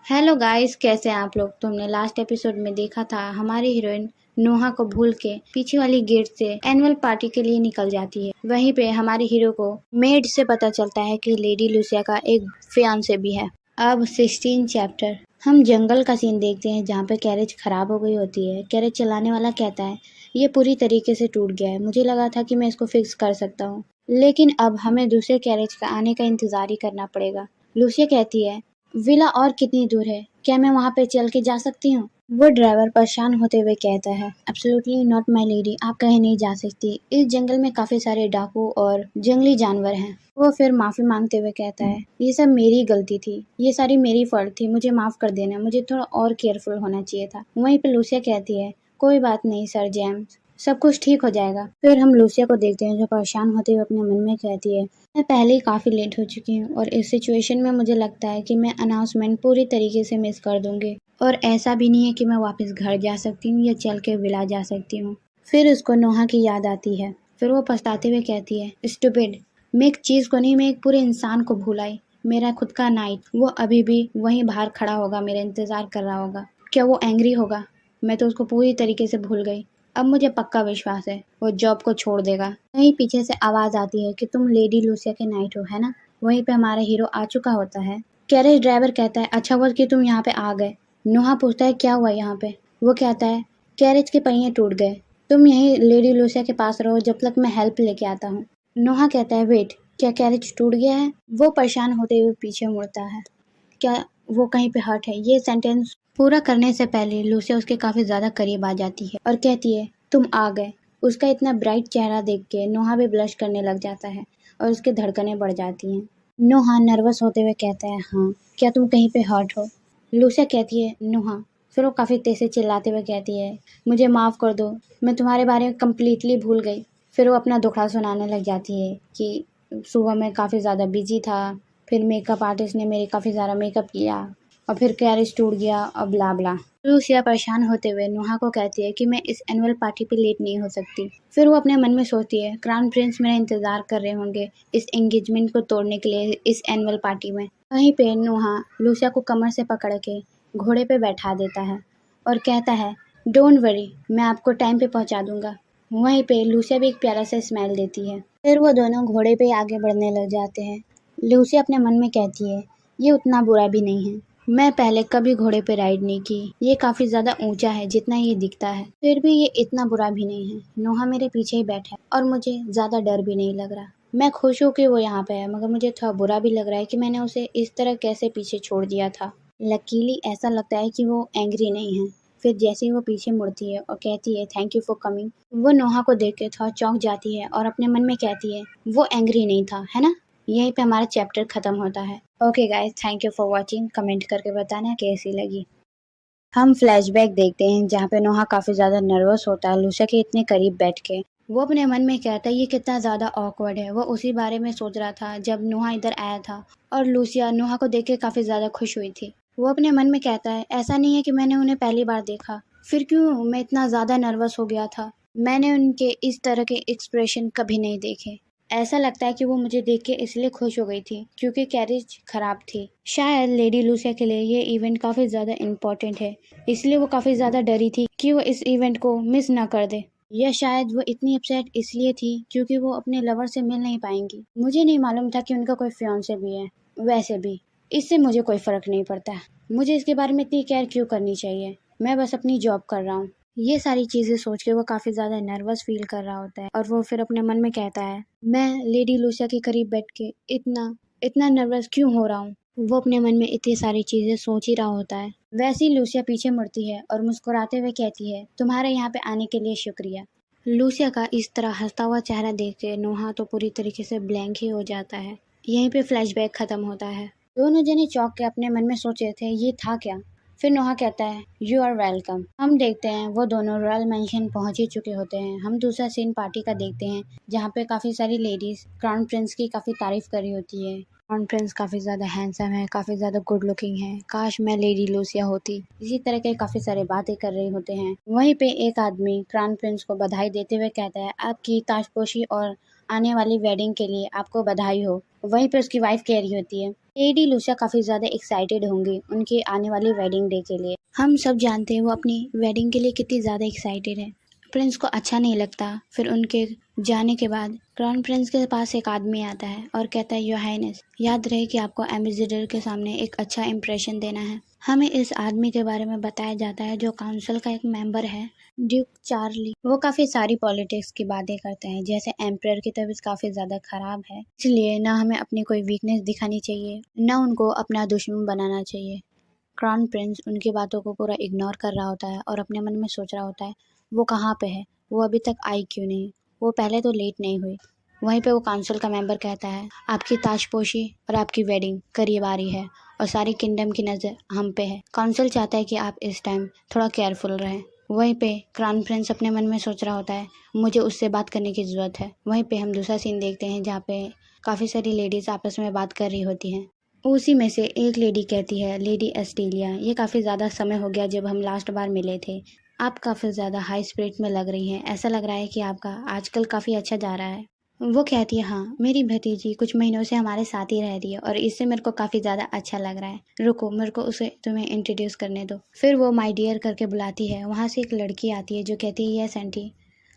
Hello guys, कैसे हैं आप लोग। तुमने लास्ट एपिसोड में देखा था हमारी हीरोइन नोहा को भूल के पीछे वाली गेट से एनुअल पार्टी के लिए निकल जाती है। वहीं पे हमारे हीरो को मेड से पता चलता है कि लेडी लूसिया का एक फियांसे भी है। अब 16 चैप्टर हम जंगल का सीन देखते हैं जहाँ पे कैरेज खराब हो गई होती है। कैरेज चलाने वाला कहता है ये पूरी तरीके से टूट गया है, मुझे लगा था कि मैं इसको फिक्स कर सकता हूँ, लेकिन अब हमें दूसरे कैरेज का आने का इंतजार ही करना पड़ेगा। लूसिया कहती है विला और कितनी दूर है, क्या मैं वहाँ पे चल के जा सकती हूँ। वो ड्राइवर परेशान होते हुए कहता है एब्सोल्युटली नॉट माई लेडी, आप कहीं नहीं जा सकती, इस जंगल में काफी सारे डाकू और जंगली जानवर हैं। वो फिर माफी मांगते हुए कहता है ये सब मेरी गलती थी, ये सारी मेरी फॉल्ट थी, मुझे माफ कर देना, मुझे थोड़ा और केयरफुल होना चाहिए था। वहीं पे लूसिया कहती है कोई बात नहीं सर जेम्स, सब कुछ ठीक हो जाएगा। फिर हम लूसिया को देखते हैं जो परेशान होते हुए अपने मन में कहती है मैं पहले ही काफ़ी लेट हो चुकी हूँ और इस सिचुएशन में मुझे लगता है कि मैं अनाउंसमेंट पूरी तरीके से मिस कर दूंगी, और ऐसा भी नहीं है कि मैं वापस घर जा सकती हूँ या चल के विला जा सकती हूँ। फिर उसको नोहा की याद आती है। फिर वो पछताते हुए कहती है स्टूपिड, मैं एक चीज़ को नहीं, मैं एक पूरे इंसान को भूलाई, मेरा खुद का नाइट। वो अभी भी वहीं बाहर खड़ा होगा, मेरा इंतज़ार कर रहा होगा। क्या वो एंग्री होगा? मैं तो उसको पूरी तरीके से भूल गई। अब मुझे पक्का विश्वास है वो जॉब को छोड़ देगा। वहीं पीछे से आवाज आती है कि तुम लेडी लूसिया के नाइट हो, है ना। वहीं पे हमारा हीरो आ चुका होता है। कैरेज ड्राइवर कहता है अच्छा हुआ कि तुम यहाँ पे आ गए। नोहा पूछता है क्या हुआ यहाँ पे। वो कहता है कैरेज के पहिए टूट गए, तुम यहीं लेडी लूसिया के पास रहो जब तक मैं हेल्प लेके आता हूँ। नोहा कहता है वेट, क्या कैरेज टूट गया है। वो परेशान होते हुए पीछे मुड़ता है, क्या वो कहीं पे हर्ट है। ये सेंटेंस पूरा करने से पहले लूसिया उसके काफी ज्यादा करीब आ जाती है और कहती है तुम आ गए। उसका इतना ब्राइट चेहरा देख के नोहा भी ब्लश करने लग जाता है और उसकी धड़कनें बढ़ जाती हैं। नोहा नर्वस होते हुए कहता है हाँ, क्या तुम कहीं पे हर्ट हो। लूसिया कहती है नोहा। फिर वो काफी तेज से चिल्लाते हुए कहती है मुझे माफ कर दो, मैं तुम्हारे बारे में कम्प्लीटली भूल गई। फिर वो अपना दुखड़ा सुनाने लग जाती है कि सुबह में काफी ज्यादा बिजी था, फिर मेकअप आर्टिस्ट ने मेरे काफ़ी सारा मेकअप किया और फिर कैरेज टूट गया और ब्ला ब्ला। लूसिया परेशान होते हुए नोहा को कहती है कि मैं इस एनुअल पार्टी पे लेट नहीं हो सकती। फिर वो अपने मन में सोचती है क्राउन प्रिंस मेरा इंतजार कर रहे होंगे इस एंगेजमेंट को तोड़ने के लिए इस एनुअल पार्टी में। वहीं पे नोहा लूसिया को कमर से पकड़ के घोड़े पे बैठा देता है और कहता है डोंट वरी, मैं आपको टाइम पे पहुंचा दूंगा। वहीं पे लूसिया भी एक प्यारा सा स्माइल देती है। फिर वो दोनों घोड़े पे आगे बढ़ने लग जाते हैं। लूसी अपने मन में कहती है ये उतना बुरा भी नहीं है, मैं पहले कभी घोड़े पे राइड नहीं की, ये काफी ज्यादा ऊंचा है जितना ये दिखता है, फिर भी ये इतना बुरा भी नहीं है। नोहा मेरे पीछे ही बैठा है और मुझे ज्यादा डर भी नहीं लग रहा। मैं खुश हूँ कि वो यहाँ पे है, मगर मुझे थोड़ा बुरा भी लग रहा है कि मैंने उसे इस तरह कैसे पीछे छोड़ दिया था। लकीली ऐसा लगता है कि वो एंग्री नहीं है। फिर जैसे ही वो पीछे मुड़ती है और कहती है थैंक यू फॉर कमिंग, वो नोहा को देख के थोड़ा चौंक जाती है और अपने मन में कहती है वो एंग्री नहीं था, है ना। यहीं पे हमारा चैप्टर खत्म होता है। Okay guys, thank you for watching. Comment करके बताना कैसी लगी। हम फ्लैशबैक देखते हैं जहाँ पे नोहा काफी ज्यादा नर्वस होता है लूसिया के इतने करीब बैठ के। वो अपने मन में कहता है ये कितना ज्यादा ऑकवर्ड है। वो उसी बारे में सोच रहा था जब नोहा इधर आया था और लूसिया नोहा को देख के काफी ज्यादा खुश हुई थी। वो अपने मन में कहता है ऐसा नहीं है कि मैंने उन्हें पहली बार देखा, फिर क्यों मैं इतना ज्यादा नर्वस हो गया था। मैंने उनके इस तरह के एक्सप्रेशन कभी नहीं देखे। ऐसा लगता है कि वो मुझे देख के इसलिए खुश हो गई थी क्योंकि कैरेज खराब थी। शायद लेडी लूसिया के लिए ये इवेंट काफी ज्यादा इम्पोर्टेंट है, इसलिए वो काफी ज्यादा डरी थी कि वो इस इवेंट को मिस ना कर दे। या शायद वो इतनी अपसेट इसलिए थी क्योंकि वो अपने लवर से मिल नहीं पाएंगी। मुझे नहीं मालूम था कि उनका कोई फियांसे भी है। वैसे भी इससे मुझे कोई फर्क नहीं पड़ता, मुझे इसके बारे में इतनी केयर क्यों करनी चाहिए, मैं बस अपनी जॉब कर रहा हूँ। ये सारी चीजें सोच के वो काफी ज्यादा नर्वस फील कर रहा होता है और वो फिर अपने मन में कहता है मैं लेडी लूसिया के करीब बैठ के इतना इतना नर्वस क्यों हो रहा हूँ। वो अपने मन में इतनी सारी चीजें सोच ही रहा होता है। वैसे ही लूसिया पीछे मुड़ती है और मुस्कुराते हुए कहती है तुम्हारे यहाँ पे आने के लिए शुक्रिया। लूसिया का इस तरह हंसता हुआ चेहरा देख के नोहा तो पूरी तरीके से ब्लैंक ही हो जाता है। यहीं पे फ्लैशबैक खत्म होता है। दोनों जने चौंक के अपने मन में सोच रहे थे ये था क्या। फिर नोहा कहता है यू आर वेलकम। हम देखते हैं वो दोनों रॉयल मेंशन पहुंच ही चुके होते हैं। हम दूसरा सीन पार्टी का देखते हैं जहाँ पे काफी सारी लेडीज क्राउन प्रिंस की काफी तारीफ करी होती है। क्राउन प्रिंस काफी ज्यादा हैंडसम है, काफी ज्यादा गुड लुकिंग है, काश मैं लेडी लूसिया होती, इसी तरह के काफी सारे बातें कर रहे होते हैं। वहीं पे एक आदमी क्राउन प्रिंस को बधाई देते हुए कहता है आपकी ताजपोशी और आने वाली वेडिंग के लिए आपको बधाई हो। वहीं पे उसकी वाइफ कह रही होती है लेडी लूसिया काफी ज्यादा एक्साइटेड होंगी उनकी आने वाली वेडिंग डे के लिए। हम सब जानते हैं वो अपनी वेडिंग के लिए कितनी ज्यादा एक्साइटेड है। प्रिंस को अच्छा नहीं लगता। फिर उनके जाने के बाद क्राउन प्रिंस के पास एक आदमी आता है और कहता है, योर हाइनेस, याद रहे कि आपको एम्बेसडर के सामने एक अच्छा इंप्रेशन देना है। हमें इस आदमी के बारे में बताया जाता है जो काउंसिल का एक मेंबर है, ड्यूक चार्ली। वो काफी सारी पॉलिटिक्स की बातें करते हैं, जैसे एम्परर की तबीयत काफी ज्यादा खराब है, इसलिए ना हमें अपनी कोई वीकनेस दिखानी चाहिए, ना उनको अपना दुश्मन बनाना चाहिए। क्राउन प्रिंस उनकी बातों को पूरा इग्नोर कर रहा होता है और अपने मन में सोच रहा होता है, वो कहाँ पे है, वो अभी तक आई क्यों नहीं, वो पहले तो लेट नहीं हुई। वहीं पे वो काउंसिल का मेंबर कहता है, आपकी ताजपोशी और आपकी वेडिंग करीब आ रही है और सारी किंगडम की नज़र हम पे है। काउंसिल चाहता है कि आप इस टाइम थोड़ा केयरफुल रहें। वहीं पे क्राउन प्रिंस अपने मन में सोच रहा होता है, मुझे उससे बात करने की ज़रूरत है। वहीं पे हम दूसरा सीन देखते हैं जहाँ पे काफ़ी सारी लेडीज़ आपस में बात कर रही होती हैं। उसी में से एक लेडी कहती है, लेडी एस्टेलिया, ये काफ़ी ज़्यादा समय हो गया जब हम लास्ट बार मिले थे, आप काफ़ी ज़्यादा हाई स्पिरिट में लग रही हैं, ऐसा लग रहा है कि आपका आजकल काफ़ी अच्छा जा रहा है। वो कहती है, हाँ, मेरी भतीजी कुछ महीनों से हमारे साथ ही रह रही है और इससे मेरे को काफ़ी ज़्यादा अच्छा लग रहा है। रुको, मेरे को उसे तुम्हें इंट्रोड्यूस करने दो। फिर वो माय डियर करके बुलाती है। वहाँ से एक लड़की आती है जो कहती है, यस आंटी।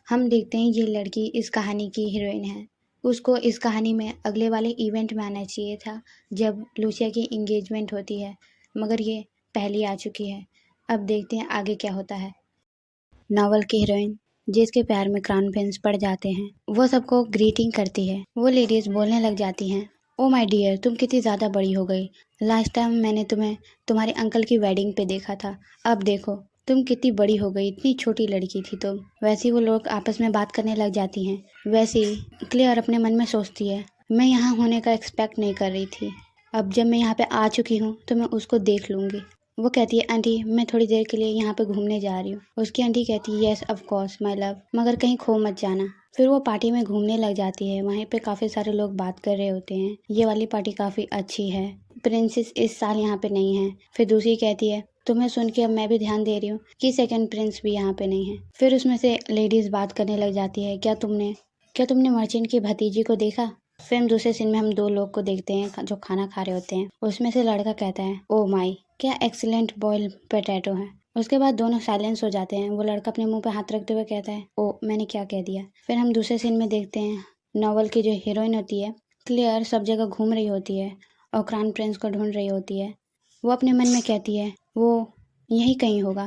हम देखते हैं ये लड़की इस कहानी की हीरोइन है। उसको इस कहानी में अगले वाले इवेंट में आना चाहिए था जब लूसिया की इंगेजमेंट होती है, मगर ये पहले आ चुकी है। अब देखते हैं आगे क्या होता है। नॉवल की हीरोइन जिसके प्यार में क्राउन प्रिंस पड़ जाते हैं, वो सबको ग्रीटिंग करती है। वो लेडीज बोलने लग जाती हैं, ओ माय डियर, तुम कितनी ज़्यादा बड़ी हो गई। लास्ट टाइम मैंने तुम्हें तुम्हारे अंकल की वेडिंग पे देखा था, अब देखो तुम कितनी बड़ी हो गई, इतनी छोटी लड़की थी तुम। वैसे ही वो लोग आपस में बात करने लग जाती हैं। वैसे ही क्लेयर अपने मन में सोचती है, मैं यहाँ होने का एक्सपेक्ट नहीं कर रही थी, अब जब मैं यहाँ पे आ चुकी हूँ तो मैं उसको देख लूँगी। वो कहती है, आंटी मैं थोड़ी देर के लिए यहाँ पे घूमने जा रही हूँ। उसकी आंटी कहती है, yes of course my love, मगर कहीं खो मत जाना। फिर वो पार्टी में घूमने लग जाती है। वहीं पे काफ़ी सारे लोग बात कर रहे होते हैं, ये वाली पार्टी काफ़ी अच्छी है, प्रिंसेस इस साल यहाँ पे नहीं है। फिर दूसरी कहती है, तुम्हें सुन के अब मैं भी ध्यान दे रही हूँ कि सेकंड प्रिंस भी यहाँ पे नहीं है। फिर उसमें से लेडीज बात करने लग जाती है, क्या तुमने मर्चेंट की भतीजी को देखा। फिर हम दूसरे सीन में हम दो लोग को देखते हैं जो खाना खा रहे होते हैं। उसमें से लड़का कहता है, ओ माई, क्या एक्सीलेंट बॉइल्ड पोटैटो है। उसके बाद दोनों साइलेंस हो जाते हैं। वो लड़का अपने मुंह पे हाथ रखते हुए कहता है, ओ मैंने क्या कह दिया। फिर हम दूसरे सीन में देखते हैं नॉवल की जो हीरोइन होती है क्लियर सब जगह घूम रही होती है और क्राउन प्रिंस को ढूंढ रही होती है। वो अपने मन में कहती है, वो यहीं कहीं होगा।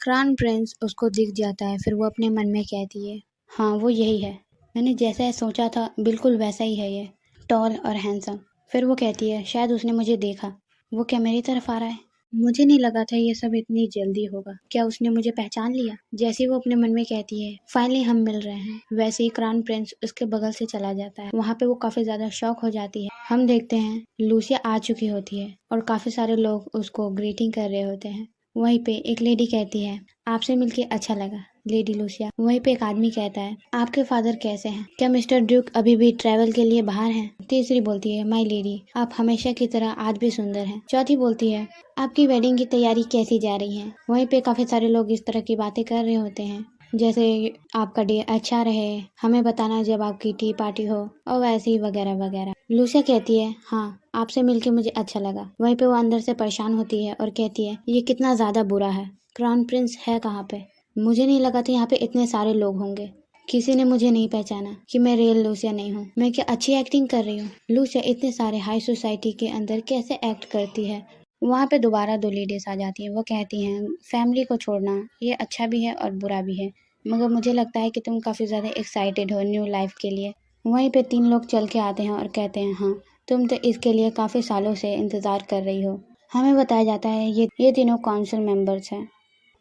क्राउन प्रिंस उसको दिख जाता है। फिर वो अपने मन में कहती है, हाँ वो यही है, मैंने जैसा सोचा था बिल्कुल वैसा ही है, ये टॉल और हैंडसम। फिर वो कहती है, शायद उसने मुझे देखा, वो क्या मेरी तरफ आ रहा है। मुझे नहीं लगा था ये सब इतनी जल्दी होगा, क्या उसने मुझे पहचान लिया। जैसे ही वो अपने मन में कहती है, फाइनली हम मिल रहे हैं, वैसे ही क्राउन प्रिंस उसके बगल से चला जाता है। वहाँ पे वो काफी ज्यादा शॉक हो जाती है। हम देखते हैं लूसिया आ चुकी होती है और काफी सारे लोग उसको ग्रीटिंग कर रहे होते हैं। वहीं पे एक लेडी कहती है, आपसे मिलके अच्छा लगा लेडी लूसिया। वहीं पे एक आदमी कहता है, आपके फादर कैसे हैं, क्या मिस्टर ड्यूक अभी भी ट्रैवल के लिए बाहर हैं। तीसरी बोलती है, माय लेडी, आप हमेशा की तरह आज भी सुंदर हैं। चौथी बोलती है, आपकी वेडिंग की तैयारी कैसी जा रही है। वहीं पे काफी सारे लोग इस तरह की बातें कर रहे होते हैं, जैसे आपका डे अच्छा रहे, हमें बताना जब आपकी टी पार्टी हो, और वैसे ही वगैरह वगैरह। लूसिया कहती है, हाँ आपसे मिलके मुझे अच्छा लगा। वहीं पे वो अंदर से परेशान होती है और कहती है, ये कितना ज्यादा बुरा है, क्राउन प्रिंस है कहाँ पे। मुझे नहीं लगा था यहाँ पे इतने सारे लोग होंगे, किसी ने मुझे नहीं पहचाना कि मैं रियल लूसिया नहीं हूँ। मैं क्या अच्छी एक्टिंग कर रही हूँ। लूसिया इतने सारे हाई सोसाइटी के अंदर कैसे एक्ट करती है। वहाँ पे दोबारा दो लेडीज आ जाती हैं। वो कहती हैं, फैमिली को छोड़ना ये अच्छा भी है और बुरा भी है, मगर मुझे लगता है कि तुम काफ़ी ज़्यादा एक्साइटेड हो न्यू लाइफ के लिए। वहीं पे तीन लोग चल के आते हैं और कहते हैं, हाँ तुम तो इसके लिए काफ़ी सालों से इंतज़ार कर रही हो। हमें बताया जाता है ये तीनों काउंसिल मेंबर्स हैं।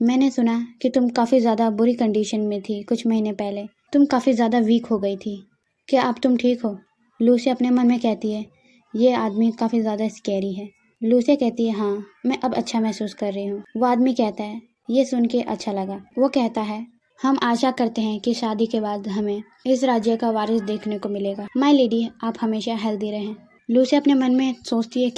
मैंने सुना कि तुम काफ़ी ज़्यादा बुरी कंडीशन में थी कुछ महीने पहले, तुम काफ़ी ज़्यादा वीक हो गई थी, क्या अब तुम ठीक हो। लूसी अपने मन में कहती है, ये आदमी काफ़ी ज़्यादा स्कैरी है। लूसी कहती है, हाँ मैं अब अच्छा महसूस कर रही हूँ। वो आदमी कहता है, ये सुन के अच्छा लगा। वो कहता है, हम आशा करते हैं कि शादी के बाद हमें इस राज्य का वारिस देखने को मिलेगा। माय लेडी, आप हमेशा हेल्दी रहें। लूसी अपने मन में सोचती है,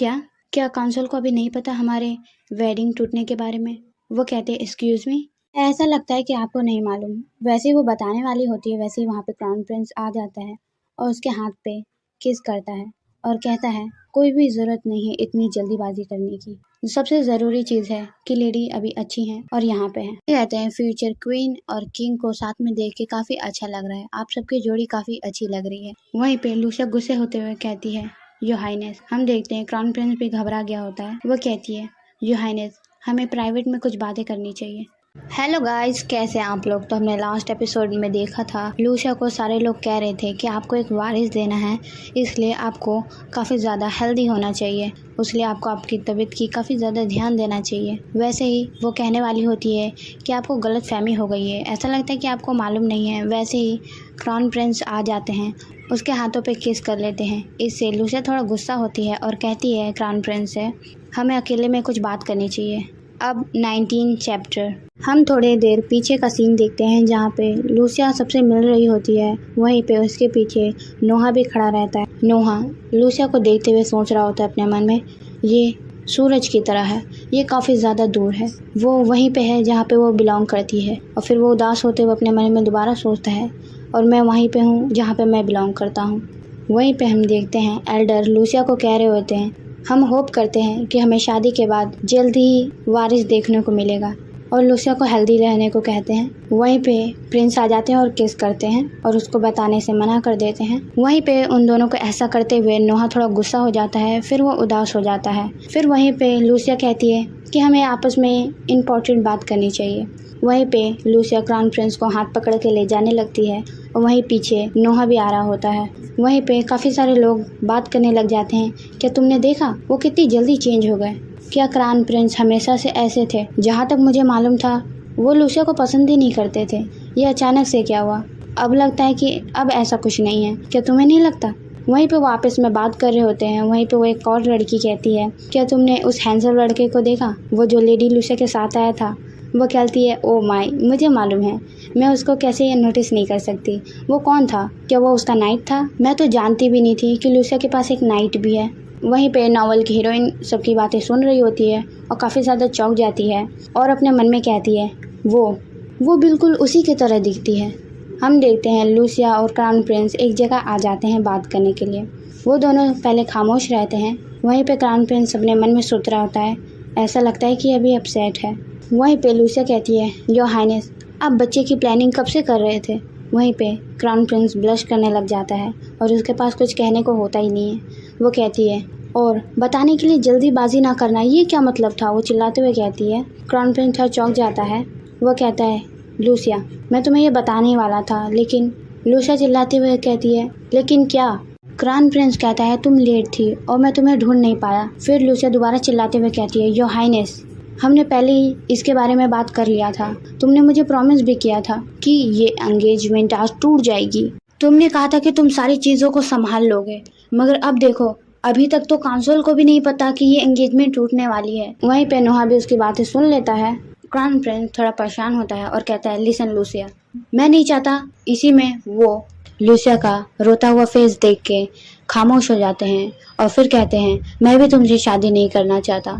क्या काउंसिल को अभी नहीं पता हमारे वेडिंग टूटने के बारे में। वो कहते हैं, एक्सक्यूज मी, ऐसा लगता है कि आपको नहीं मालूम। वैसे ही वो बताने वाली होती है, वैसे ही वहाँ पे क्राउन प्रिंस आ जाता है और उसके हाथ पे किस करता है और कहता है कोई भी ज़रूरत नहीं है इतनी जल्दीबाजी करने की। सबसे ज़रूरी चीज़ है कि लेडी अभी अच्छी हैं और यहाँ पे हैं। कहते हैं फ्यूचर क्वीन और किंग को साथ में देख के काफ़ी अच्छा लग रहा है, आप सबकी जोड़ी काफ़ी अच्छी लग रही है। वहीं पे लूसिया गुस्से होते हुए कहती है योर हाइनेस। हम देखते हैं क्राउन प्रिंस भी घबरा गया होता है। वो कहती है योर हाइनेस हमें प्राइवेट में कुछ बातें करनी चाहिए। हेलो गाइस, कैसे हैं आप लोग। तो हमने लास्ट एपिसोड में देखा था लूसिया को सारे लोग कह रहे थे कि आपको एक वारिस देना है, इसलिए आपको काफ़ी ज़्यादा हेल्दी होना चाहिए, इसलिए आपको आपकी तबीयत की काफ़ी ज़्यादा ध्यान देना चाहिए। वैसे ही वो कहने वाली होती है कि आपको गलतफहमी हो गई है, ऐसा लगता है कि आपको मालूम नहीं है। वैसे ही क्राउन प्रिंस आ जाते हैं, उसके हाथों पे किस कर लेते हैं। इससे लूसिया थोड़ा गुस्सा होती है और कहती है क्राउन प्रिंस से हमें अकेले में कुछ बात करनी चाहिए। अब 19 चैप्टर हम थोड़ी देर पीछे का सीन देखते हैं जहाँ पे लूसिया सबसे मिल रही होती है। वहीं पे उसके पीछे नोहा भी खड़ा रहता है। नोहा लूसिया को देखते हुए सोच रहा होता है अपने मन में, ये सूरज की तरह है, ये काफ़ी ज़्यादा दूर है, वो वहीं पे है जहाँ पे वो बिलोंग करती है। और फिर वो उदास होते हुए अपने मन में दोबारा सोचता है और मैं वहीं पे हूँ जहाँ पे मैं बिलोंग करता हूँ। वहीं पे हम देखते हैं एल्डर लूसिया को कह रहे होते हैं हम होप करते हैं कि हमें शादी के बाद जल्द ही वारिस देखने को मिलेगा, और लूसिया को हेल्दी रहने को कहते हैं। वहीं पे प्रिंस आ जाते हैं और किस करते हैं और उसको बताने से मना कर देते हैं। वहीं पे उन दोनों को ऐसा करते हुए नोहा थोड़ा गुस्सा हो जाता है, फिर वो उदास हो जाता है। फिर वहीं पे लूसिया कहती है कि हमें आपस में इम्पोर्टेंट बात करनी चाहिए। वहीं पे लूसिया क्राउन प्रिंस को हाथ पकड़ के ले जाने लगती है और वहीं पीछे नोहा भी आ रहा होता है। वहीं पे काफ़ी सारे लोग बात करने लग जाते हैं, क्या तुमने देखा वो कितनी जल्दी चेंज हो गए, क्या क्राउन प्रिंस हमेशा से ऐसे थे। जहाँ तक मुझे मालूम था वो लूसिया को पसंद ही नहीं करते थे, ये अचानक से क्या हुआ। अब लगता है कि अब ऐसा कुछ नहीं है, क्या तुम्हें नहीं लगता। वहीं पे वो आपस में बात कर रहे होते हैं। वहीं पे वो एक और लड़की कहती है क्या तुमने उस हैंडसम लड़के को देखा, वो जो लेडी लूसिया के साथ आया था। वो कहती है ओ माई, मुझे मालूम है, मैं उसको कैसे नोटिस नहीं कर सकती। वो कौन था, क्या वो उसका नाइट था। मैं तो जानती भी नहीं थी कि लूसिया के पास एक नाइट भी है। वहीं पे नॉवल की हीरोइन सबकी बातें सुन रही होती है और काफ़ी ज़्यादा चौंक जाती है और अपने मन में कहती है वो बिल्कुल उसी की तरह दिखती है। हम देखते हैं लूसिया और क्राउन प्रिंस एक जगह आ जाते हैं बात करने के लिए। वो दोनों पहले खामोश रहते हैं। वहीं पे क्राउन प्रिंस अपने मन में सोच रहा होता है, ऐसा लगता है कि अभी अपसेट है। वहीं पे लूसिया कहती है योर हाइनेस आप बच्चे की प्लानिंग कब से कर रहे थे। वहीं पे क्राउन प्रिंस ब्लश करने लग जाता है और उसके पास कुछ कहने को होता ही नहीं है। वो कहती है और बताने के लिए जल्दीबाजी ना करना, ये क्या मतलब था। वो चिल्लाते हुए कहती है। क्राउन प्रिंस थोड़ा चौंक जाता है। वो कहता है लूसिया मैं तुम्हें ये बताने वाला था, लेकिन लूसिया चिल्लाते हुए कहती है लेकिन क्या। क्राउन प्रिंस कहता है तुम लेट थी और मैं तुम्हें ढूंढ नहीं पाया। फिर लूसिया दोबारा चिल्लाते हुए कहती है योर हाइनेस हमने पहले ही इसके बारे में बात कर लिया था, तुमने मुझे प्रॉमिस भी किया था कि ये एंगेजमेंट आज टूट जाएगी। तुमने कहा था कि तुम सारी चीज़ों को संभाल लोगे, मगर अब देखो अभी तक तो काउंसिल को भी नहीं पता कि ये एंगेजमेंट टूटने वाली है। वहीं पे नोहा भी उसकी बातें सुन लेता है। क्राउन प्रिंस थोड़ा परेशान होता है और कहता है लिसन लूसिया मैं नहीं चाहता। इसी में वो लूसिया का रोता हुआ फेस देख के खामोश हो जाते हैं और फिर कहते हैं मैं भी तुमसे शादी नहीं करना चाहता,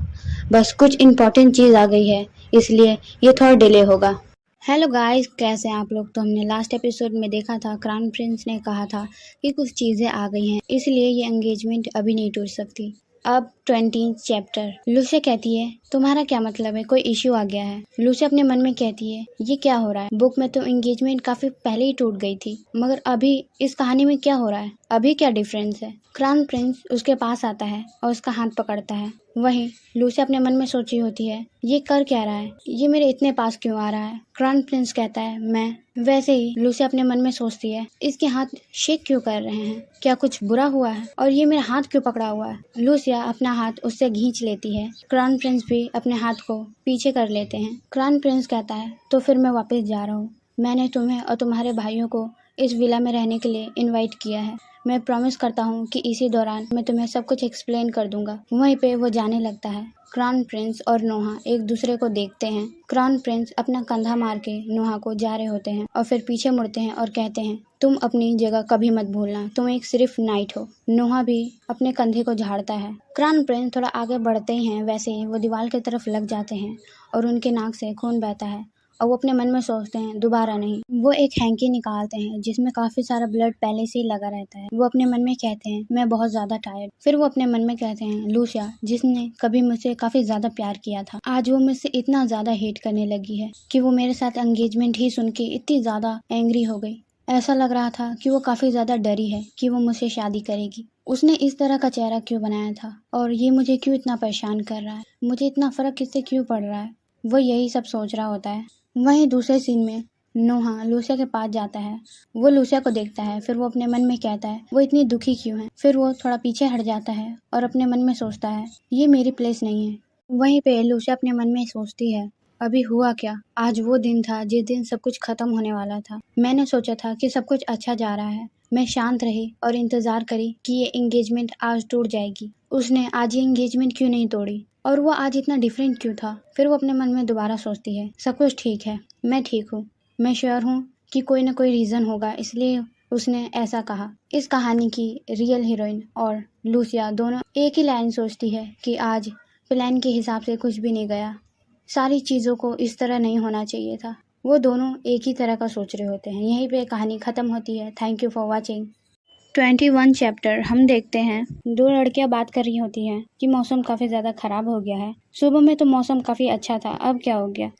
बस कुछ इम्पोर्टेंट चीज़ आ गई है इसलिए ये थोड़ा डिले होगा। हेलो गाइस, कैसे हैं आप लोग। तो हमने लास्ट एपिसोड में देखा था क्राउन प्रिंस ने कहा था कि कुछ चीज़ें आ गई हैं इसलिए ये एंगेजमेंट अभी नहीं टूट सकती। अब 20 चैप्टर लूसिया कहती है तुम्हारा क्या मतलब है, कोई इश्यू आ गया है। लूसिया अपने मन में कहती है ये क्या हो रहा है, बुक में तो एंगेजमेंट काफी पहले ही टूट गई थी, मगर अभी इस कहानी में क्या हो रहा है, अभी क्या डिफरेंस है। क्राउन प्रिंस उसके पास आता है और उसका हाथ पकड़ता है। वहीं लूसिया अपने मन में सोची होती है ये कर क्या रहा है, ये मेरे इतने पास क्यों आ रहा है। क्राउन प्रिंस कहता है मैं। वैसे ही लूसिया अपने मन में सोचती है इसके हाथ शेक क्यों कर रहे हैं, क्या कुछ बुरा हुआ है, और ये मेरा हाथ क्यों पकड़ा हुआ है। लूसिया अपना हाथ उससे खींच लेती है। क्राउन प्रिंस भी अपने हाथ को पीछे कर लेते हैं। क्राउन प्रिंस कहता है तो फिर मैं वापस जा रहा हूँ, मैंने तुम्हें और तुम्हारे भाइयों को इस विला में रहने के लिए इनवाइट किया है। मैं प्रॉमिस करता हूँ कि इसी दौरान मैं तुम्हें सब कुछ एक्सप्लेन कर दूंगा। वहीं पे वो जाने लगता है। क्राउन प्रिंस और नोहा एक दूसरे को देखते हैं। क्राउन प्रिंस अपना कंधा मार के नोहा को जा रहे होते हैं और फिर पीछे मुड़ते हैं और कहते हैं तुम अपनी जगह कभी मत भूलना, तुम एक सिर्फ नाइट हो। नोहा भी अपने कंधे को झाड़ता है। क्राउन प्रिंस थोड़ा आगे बढ़ते हैं, वैसे ही वो दीवार की तरफ लग जाते हैं और उनके नाक से खून बहता है और वो अपने मन में सोचते हैं दोबारा नहीं। वो एक हैंकी निकालते हैं जिसमें काफी सारा ब्लड पहले से ही लगा रहता है। वो अपने मन में कहते हैं मैं बहुत ज्यादा टायर्ड। फिर वो अपने मन में कहते हैं लूसिया जिसने कभी मुझसे काफी ज्यादा प्यार किया था, आज वो मुझसे इतना ज्यादा हेट करने लगी है कि वो मेरे साथ एंगेजमेंट ही सुन के इतनी ज्यादा एंग्री हो गई। ऐसा लग रहा था कि वो काफी ज्यादा डरी है कि वो मुझसे शादी करेगी। उसने इस तरह का चेहरा क्यों बनाया था और ये मुझे क्यों इतना परेशान कर रहा है, मुझे इतना फर्क किससे क्यों पड़ रहा है। वो यही सब सोच रहा होता है। वहीं दूसरे सीन में नोहा लूसिया के पास जाता है। वो लूसिया को देखता है। फिर वो अपने मन में कहता है वो इतनी दुखी क्यों है। फिर वो थोड़ा पीछे हट जाता है और अपने मन में सोचता है ये मेरी प्लेस नहीं है। वहीं पे लूसिया अपने मन में सोचती है अभी हुआ क्या, आज वो दिन था जिस दिन सब कुछ खत्म होने वाला था। मैंने सोचा था कि सब कुछ अच्छा जा रहा है। मैं शांत रही और इंतजार करी कि ये एंगेजमेंट आज टूट जाएगी। उसने आज ये एंगेजमेंट क्यों नहीं तोड़ी और वो आज इतना डिफरेंट क्यों था। फिर वो अपने मन में दोबारा सोचती है सब कुछ ठीक है, मैं ठीक हूँ, मैं श्योर हूँ कि कोई ना कोई रीजन होगा इसलिए उसने ऐसा कहा। इस कहानी की रियल हीरोइन और लूसिया दोनों एक ही लाइन सोचती है कि आज प्लान के हिसाब से कुछ भी नहीं गया, सारी चीज़ों को इस तरह नहीं होना चाहिए था। वो दोनों एक ही तरह का सोच रहे होते हैं। यहीं पे कहानी ख़त्म होती है। Thank you for watching. 21 chapter हम देखते हैं दो लड़कियां बात कर रही होती हैं कि मौसम काफ़ी ज़्यादा ख़राब हो गया है। सुबह में तो मौसम काफ़ी अच्छा था, अब क्या हो गया।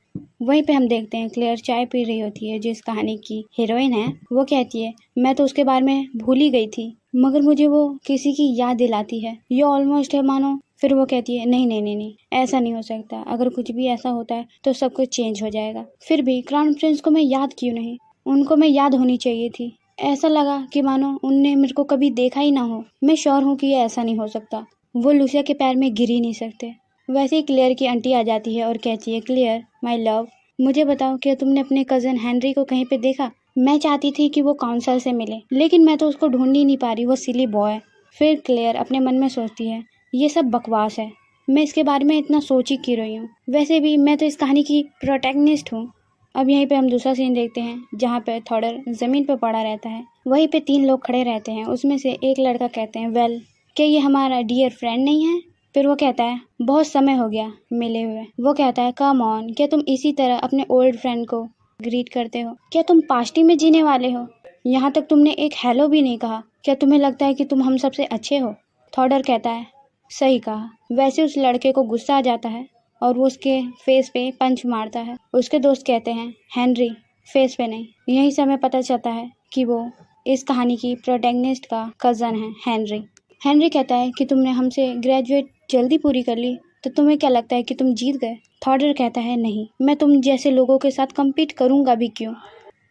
वहीं पे हम देखते हैं क्लेयर चाय पी रही होती है। जिस कहानी की हीरोइन है वो कहती है मैं तो उसके बारे में भूल ही गई थी मगर मुझे वो किसी की याद दिलाती है, ये ऑलमोस्ट है मानो। फिर वो कहती है नहीं नहीं नहीं नहीं, ऐसा नहीं हो सकता, अगर कुछ भी ऐसा होता है तो सब कुछ चेंज हो जाएगा। फिर भी क्राउन प्रिंस को मैं याद क्यों नहीं, उनको मैं याद होनी चाहिए थी। ऐसा लगा कि मानो उनने मेरे को कभी देखा ही ना हो। मैं श्योर हूँ कि ये ऐसा नहीं हो सकता। वो लूसिया के पैर में गिर ही नहीं सकते। वैसे ही क्लेयर की आंटी आ जाती है और कहती है क्लेयर माय लव, मुझे बताओ क्या तुमने अपने कजन हेनरी को कहीं पे देखा। मैं चाहती थी कि वो काउंसिल से मिले लेकिन मैं तो उसको ढूंढ ही नहीं पा रही, वो सिली बॉय। फिर क्लेयर अपने मन में सोचती है ये सब बकवास है, मैं इसके बारे में इतना सोच ही क्यों रही हूँ, वैसे भी मैं तो इस कहानी की प्रोटैगनिस्ट हूँ। अब यहीं पे हम दूसरा सीन देखते हैं जहाँ पे थॉडर जमीन पे पड़ा रहता है। वहीं पे 3 लोग खड़े रहते हैं। उसमें से एक लड़का कहते हैं वेल क्या ये हमारा डियर फ्रेंड नहीं है। फिर वो कहता है बहुत समय हो गया मिले हुए। वो कहता है कम ऑन, क्या तुम इसी तरह अपने ओल्ड फ्रेंड को ग्रीट करते हो, क्या तुम पास्टी में जीने वाले हो, यहाँ तक तुमने एक हेलो भी नहीं कहा, क्या तुम्हें लगता है कि तुम हम सबसे अच्छे हो। थॉडर कहता है सही कहा। वैसे उस लड़के को गुस्सा आ जाता है और वो उसके फेस पे पंच मारता है। उसके दोस्त कहते हैं हेनरी, फेस पे नहीं। यहीं से हमें पता चलता है कि वो इस कहानी की प्रोटैगनिस्ट का कज़न है हेनरी। हेनरी कहता है कि तुमने हमसे ग्रेजुएट जल्दी पूरी कर ली तो तुम्हें क्या लगता है कि तुम जीत गए। थॉडर कहता है नहीं, मैं तुम जैसे लोगों के साथ कम्पीट करूंगा भी क्यों,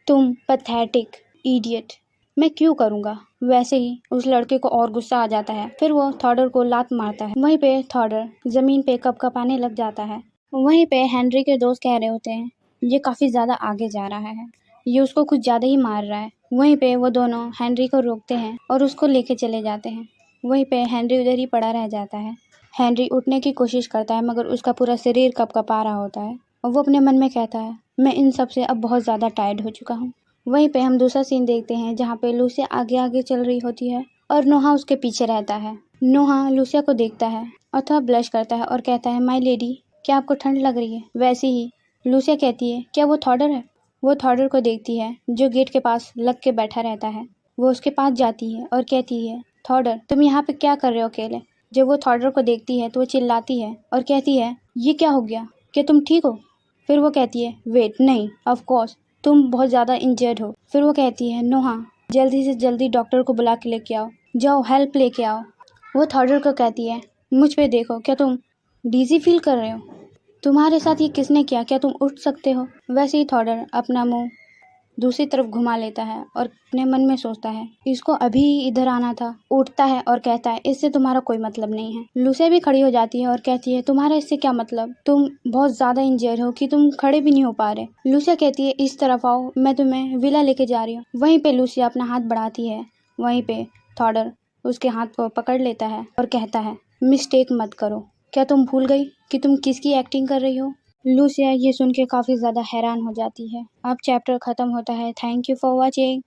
तुम पैथेटिक इडियट, मैं क्यों करूंगा। वैसे ही उस लड़के को और गुस्सा आ जाता है। फिर वो थॉडर को लात मारता है। वहीं पे थॉडर जमीन पे कपकपाने लग जाता है। वहीं पे हेनरी के दोस्त कह रहे होते हैं ये काफी ज्यादा आगे जा रहा है, ये उसको कुछ ज्यादा ही मार रहा है। वहीं पे वो दोनों हेनरी को रोकते हैं और उसको लेके चले जाते हैं। वहीं पे हेनरी उधर ही पड़ा रह जाता है। हेनरी उठने की कोशिश करता है मगर उसका पूरा शरीर कपकपा रहा होता है और वो अपने मन में कहता है मैं इन सब से अब बहुत ज्यादा टायर्ड हो चुका हूँ। वहीं पे हम दूसरा सीन देखते हैं जहाँ पे लूसिया आगे आगे चल रही होती है और नोहा उसके पीछे रहता है। नोहा लूसिया को देखता है और थोड़ा ब्लश करता है और कहता है माय लेडी, क्या आपको ठंड लग रही है। वैसे ही लूसिया कहती है क्या वो थॉडर है। वो थॉडर को देखती है जो गेट के पास लग के बैठा रहता है। वो उसके पास जाती है और कहती है थॉडर तुम यहाँ पे क्या कर रहे हो अकेले। जब वो थॉडर को देखती है तो वो चिल्लाती है और कहती है ये क्या हो गया, क्या तुम ठीक हो। फिर वो कहती है वेट नहीं, ऑफ कोर्स तुम बहुत ज़्यादा इंजर्ड हो। फिर वो कहती है नोहा जल्दी से जल्दी डॉक्टर को बुला के लेके आओ, जाओ हेल्प लेके आओ। वो थॉडर को कहती है मुझ पे देखो, क्या तुम डीजी फील कर रहे हो, तुम्हारे साथ ये किसने किया, क्या तुम उठ सकते हो। वैसे ही थॉडर अपना मुंह दूसरी तरफ घुमा लेता है और अपने मन में सोचता है इसको अभी इधर आना था। उठता है और कहता है इससे तुम्हारा कोई मतलब नहीं है। लूसिया भी खड़ी हो जाती है और कहती है तुम्हारा इससे क्या मतलब, तुम बहुत ज्यादा इंजर्ड हो कि तुम खड़े भी नहीं हो पा रहे। लूसिया कहती है इस तरफ आओ, मैं तुम्हें विला लेके जा रही हूँ। वहीं पे लूसिया अपना हाथ बढ़ाती है। वहीं पे थॉडर उसके हाथ को पकड़ लेता है और कहता है मिस्टेक मत करो, क्या तुम भूल गई कि तुम किसकी एक्टिंग कर रही हो। लूसिया ये सुन के काफ़ी ज़्यादा हैरान हो जाती है। अब चैप्टर ख़त्म होता है। Thank you for watching.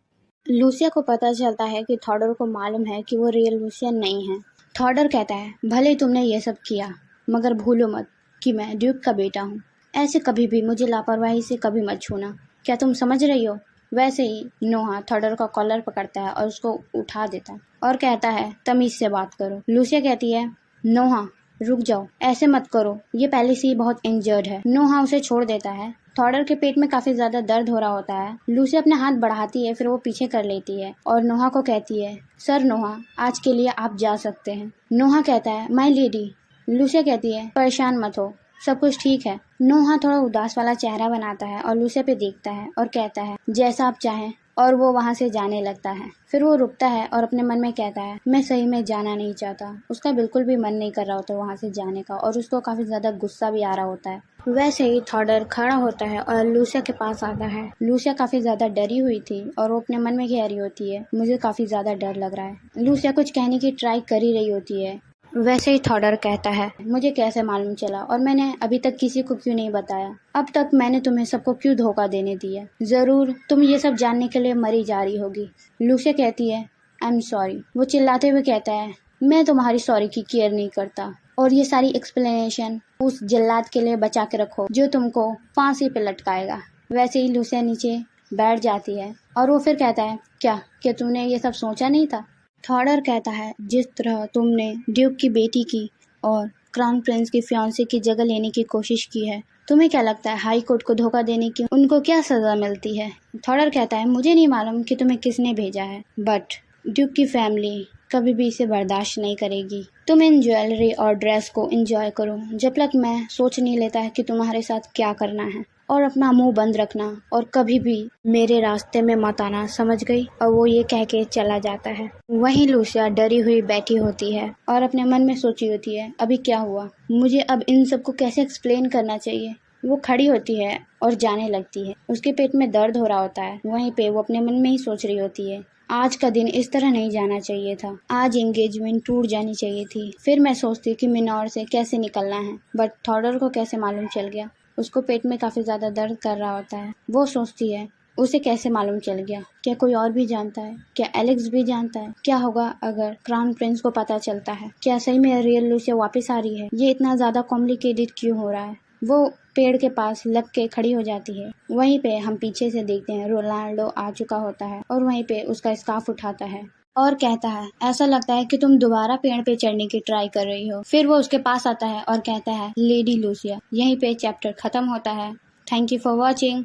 Lucia को पता चलता है कि थॉडर को मालूम है कि वो रियल लूसिया नहीं है। थॉडर कहता है भले ही तुमने ये सब किया मगर भूलो मत कि मैं ड्यूक का बेटा हूँ। ऐसे कभी भी मुझे लापरवाही से कभी मत छूना, क्या तुम समझ रही हो? वैसे ही नोहा थॉडर का कॉलर पकड़ता है और उसको उठा देता है और कहता है तमीज से बात करो। लूसिया कहती है नोहा रुक जाओ, ऐसे मत करो, ये पहले से ही बहुत इंजर्ड है। नोहा उसे छोड़ देता है। थॉडर के पेट में काफी ज्यादा दर्द हो रहा होता है। लूसिया अपने हाथ बढ़ाती है, फिर वो पीछे कर लेती है और नोहा को कहती है सर नोहा, आज के लिए आप जा सकते हैं। नोहा कहता है माय लेडी। लूसिया कहती है परेशान मत हो, सब कुछ ठीक है। नोहा थोड़ा उदास वाला चेहरा बनाता है और लूसिया पे देखता है और कहता है जैसा आप चाहें, और वो वहाँ से जाने लगता है। फिर वो रुकता है और अपने मन में कहता है मैं सही में जाना नहीं चाहता। उसका बिल्कुल भी मन नहीं कर रहा होता वहाँ से जाने का और उसको काफी ज्यादा गुस्सा भी आ रहा होता है। वैसे ही थॉडर खड़ा होता है और लूसिया के पास आता है। लूसिया काफी ज्यादा डरी हुई थी और वो अपने मन में कह रही होती है मुझे काफी ज्यादा डर लग रहा है। लूसिया कुछ कहने की ट्राई कर ही रही होती है। वैसे ही थॉडर कहता है मुझे कैसे मालूम चला और मैंने अभी तक किसी को क्यों नहीं बताया? अब तक मैंने तुम्हें सबको क्यों धोखा देने दिया? जरूर तुम ये सब जानने के लिए मरी जा रही होगी। लूसिया कहती है आई एम सॉरी। वो चिल्लाते हुए कहता है मैं तुम्हारी सॉरी की केयर नहीं करता और ये सारी एक्सप्लेनेशन उस जल्लाद के लिए बचा के रखो जो तुमको फांसी पे लटकाएगा। वैसे ही लूसिया नीचे बैठ जाती है और वो फिर कहता है क्या तुमने ये सब सोचा नहीं था? थॉडर कहता है जिस तरह तुमने ड्यूक की बेटी की और क्राउन प्रिंस की फियांसे की जगह लेने की कोशिश की है, तुम्हें क्या लगता है हाई कोर्ट को धोखा देने की उनको क्या सजा मिलती है? थॉडर कहता है मुझे नहीं मालूम कि तुम्हें किसने भेजा है, बट ड्यूक की फैमिली कभी भी इसे बर्दाश्त नहीं करेगी। तुम इन ज्वेलरी और ड्रेस को एंजॉय करो जब तक मैं सोच नहीं लेता है कि तुम्हारे साथ क्या करना है, और अपना मुंह बंद रखना और कभी भी मेरे रास्ते में मत आना, समझ गई? और वो ये कह के चला जाता है। वहीं लूसिया डरी हुई बैठी होती है और अपने मन में सोची होती है अभी क्या हुआ, मुझे अब इन सबको कैसे एक्सप्लेन करना चाहिए। वो खड़ी होती है और जाने लगती है। उसके पेट में दर्द हो रहा होता है। वहीं पे वो अपने मन में ही सोच रही होती है आज का दिन इस तरह नहीं जाना चाहिए था, आज एंगेजमेंट टूट जानी चाहिए थी। फिर मैं सोचती कि मिनोर से कैसे निकलना है, बट थॉडर को कैसे मालूम चल गया? उसको पेट में काफी ज्यादा दर्द कर रहा होता है। वो सोचती है उसे कैसे मालूम चल गया? क्या कोई और भी जानता है? क्या एलेक्स भी जानता है? क्या होगा अगर क्राउन प्रिंस को पता चलता है? क्या सही में रियल लूसिया वापस आ रही है? ये इतना ज्यादा कॉम्प्लिकेटेड क्यों हो रहा है? वो पेड़ के पास लग के खड़ी हो जाती है। वहीं पे हम पीछे से देखते हैं रोनाल्डो आ चुका होता है और वहीं पे उसका स्कार्फ उठाता है और कहता है ऐसा लगता है कि तुम दोबारा पेड़ पे चढ़ने की ट्राई कर रही हो। फिर वो उसके पास आता है और कहता है लेडी लूसिया। यहीं पे चैप्टर खत्म होता है। Thank you for watching.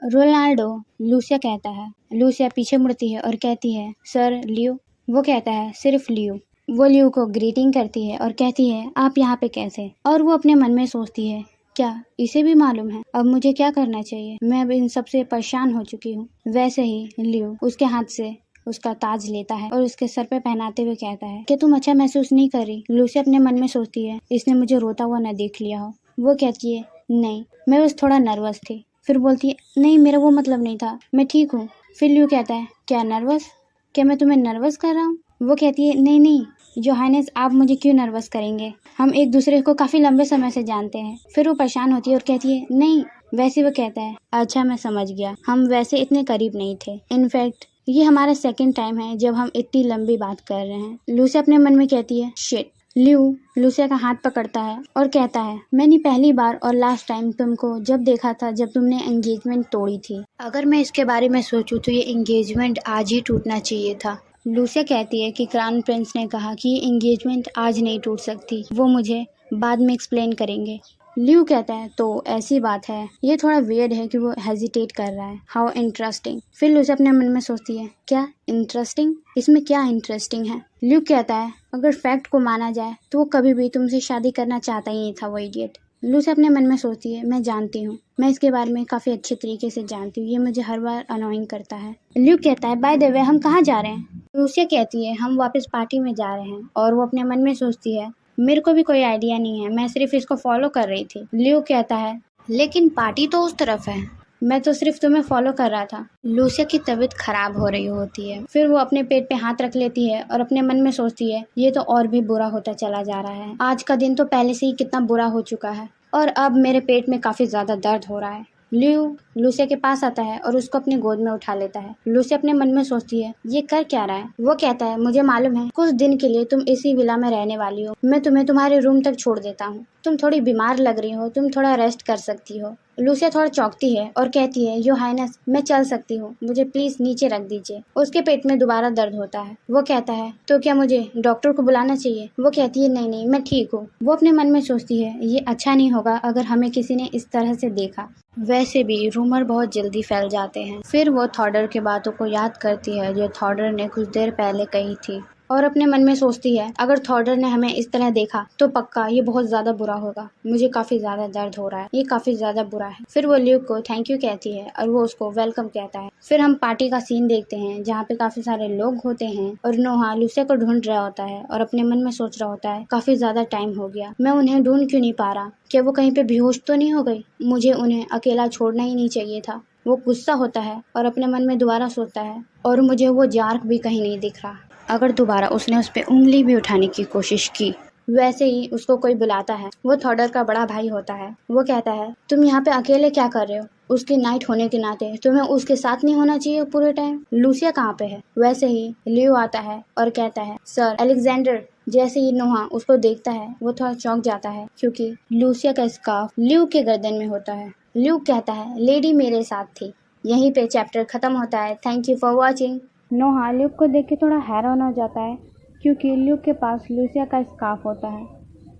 Ronaldo Lucia कहता है। लूसिया पीछे मुड़ती है और कहती है सर लियो। वो कहता है सिर्फ लियो। वो लियो को ग्रीटिंग करती है और कहती है आप यहाँ पे कैसे? और वो अपने मन में सोचती है क्या इसे भी मालूम है अब मुझे क्या करना चाहिए? मैं अब इन सबसे परेशान हो चुकी हूँ। वैसे ही लियो उसके हाथ से उसका ताज लेता है और उसके सर पे पहनाते हुए कहता है कि तुम अच्छा महसूस नहीं कर रही? लूसिया अपने मन में सोचती है इसने मुझे रोता हुआ न देख लिया हो। वो कहती है नहीं, मैं बस थोड़ा नर्वस थी। फिर बोलती है नहीं, मेरा वो मतलब नहीं था, मैं ठीक हूँ। फिर लियो कहता है क्या नर्वस? क्या मैं तुम्हें नर्वस कर रहा हूँ? वो कहती है नहीं नहीं योहानेस, आप मुझे क्यों नर्वस करेंगे? हम एक दूसरे को काफी लंबे समय से जानते हैं। फिर वो परेशान होती है और कहती है नहीं। वैसे वो कहता है अच्छा मैं समझ गया, हम वैसे इतने करीब नहीं थे। इनफैक्ट ये हमारा सेकंड टाइम है जब हम इतनी लंबी बात कर रहे हैं। लूसिया अपने मन में कहती है शिट। लियो लूसिया का हाथ पकड़ता है और कहता है मैंने पहली बार और लास्ट टाइम तुमको जब देखा था जब तुमने एंगेजमेंट तोड़ी थी। अगर मैं इसके बारे में सोचूं तो ये एंगेजमेंट आज ही टूटना चाहिए था। लूसिया कहती है कि क्राउन प्रिंस ने कहा कि ये एंगेजमेंट आज नहीं टूट सकती, वो मुझे बाद में एक्सप्लेन करेंगे। लियो कहता है तो ऐसी बात है। ये थोड़ा वियर्ड है कि वो हेजिटेट कर रहा है। How interesting. फिर लूसिया अपने मन में सोचती है क्या इंटरेस्टिंग? इसमें क्या इंटरेस्टिंग है? लियो कहता है अगर फैक्ट को माना जाए तो वो कभी भी तुमसे शादी करना चाहता ही नहीं था, वो इडियट। लूसिया अपने मन में सोचती है मैं जानती हूँ, मैं इसके बारे में काफी अच्छे तरीके से जानती हूँ, ये मुझे हर बार अनोइंग करता है। लियो कहता है बाय द वे हम कहाँ जा रहे हैं? लूसिया कहती है हम वापस पार्टी में जा रहे हैं। और वो अपने मन में सोचती है मेरे को भी कोई आइडिया नहीं है, मैं सिर्फ इसको फॉलो कर रही थी। लियो कहता है लेकिन पार्टी तो उस तरफ है, मैं तो सिर्फ तुम्हें फॉलो कर रहा था। लूसिया की तबीयत खराब हो रही होती है। फिर वो अपने पेट पे हाथ रख लेती है और अपने मन में सोचती है ये तो और भी बुरा होता चला जा रहा है। आज का दिन तो पहले से ही कितना बुरा हो चुका है और अब मेरे पेट में काफी ज्यादा दर्द हो रहा है। लियो लूसिया के पास आता है और उसको अपनी गोद में उठा लेता है। लूसिया अपने मन में सोचती है ये कर क्या रहा है। वो कहता है मुझे मालूम है कुछ दिन के लिए तुम इसी विला में रहने वाली हो, मैं तुम्हें तुम्हारे रूम तक छोड़ देता हूँ, तुम थोड़ी बीमार लग रही हो, तुम थोड़ा रेस्ट कर सकती हो। लूसिया थोड़ा चौंकती है और कहती है योर हाइनेस मैं चल सकती हूँ, मुझे प्लीज नीचे रख दीजिए। उसके पेट में दोबारा दर्द होता है। वो कहता है तो क्या मुझे डॉक्टर को बुलाना चाहिए। वो कहती है नहीं नहीं मैं ठीक हूँ। वो अपने मन में सोचती है ये अच्छा नहीं होगा अगर हमें किसी ने इस तरह से देखा। वैसे भी रूमर बहुत जल्दी फैल जाते हैं। फिर वो थॉडर की बातों को याद करती है जो थॉडर ने कुछ देर पहले कही थी और अपने मन में सोचती है अगर थॉडर ने हमें इस तरह देखा तो पक्का ये बहुत ज्यादा बुरा होगा, मुझे काफी ज्यादा दर्द हो रहा है, ये काफी ज्यादा बुरा है। फिर वो ल्यूक को थैंक यू कहती है और वो उसको वेलकम कहता है। फिर हम पार्टी का सीन देखते हैं जहाँ पे काफी सारे लोग होते हैं और नोहा लूसिया को ढूंढ रहा होता है और अपने मन में सोच रहा होता है काफी ज्यादा टाइम हो गया, मैं उन्हें ढूंढ क्यों नहीं पा रहा, क्या वो कहीं पे बेहोश तो नहीं हो गई, मुझे उन्हें अकेला छोड़ना ही नहीं चाहिए था। वो गुस्सा होता है और अपने मन में दोबारा सोचता है और मुझे वो जार्क भी कहीं नहीं दिख रहा, अगर दोबारा उसने उस पर उंगली भी उठाने की कोशिश की। वैसे ही उसको कोई बुलाता है। वो थॉडर का बड़ा भाई होता है। वो कहता है तुम यहाँ पे अकेले क्या कर रहे हो, उसकी नाइट होने के नाते तुम्हें उसके साथ नहीं होना चाहिए पूरे टाइम। लूसिया कहाँ पे है। वैसे ही लियो आता है और कहता है सर अलेक्जेंडर। जैसे ही नोहा उसको देखता है वो थोड़ा चौंक जाता है क्योंकि लूसिया का स्कार्फ ल्यू के गर्दन में होता है। ल्यू कहता है लेडी मेरे साथ थी। यहीं पे चैप्टर खत्म होता है। Thank you for watching. Noah Luke को देख के थोड़ा हैरान हो जाता है क्योंकि ल्यूक के पास लूसिया का स्कार्फ होता है।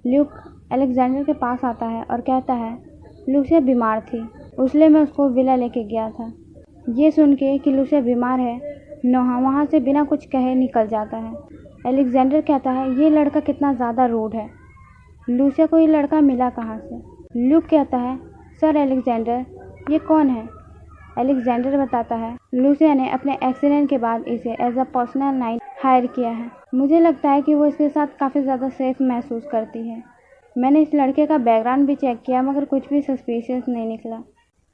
ल्यूक अलेक्जेंडर के पास आता है और कहता है लूसिया बीमार थी इसलिए मैं उसको विला लेके गया था। ये सुन के कि लूसिया बीमार है नोहा वहाँ से बिना कुछ कहे निकल जाता है। अलेक्जेंडर कहता है ये लड़का कितना ज़्यादा रूड है, लूसिया को ये लड़का मिला कहाँ से। ल्यूक कहता है सर अलेक्जेंडर ये कौन है। अलेक्जेंडर बताता है लूसिया ने अपने एक्सीडेंट के बाद इसे as a personal knight hire किया है, मुझे लगता है कि वो इसके साथ काफ़ी ज़्यादा सेफ महसूस करती है। मैंने इस लड़के का बैकग्राउंड भी चेक किया मगर कुछ भी सस्पिशियस नहीं निकला,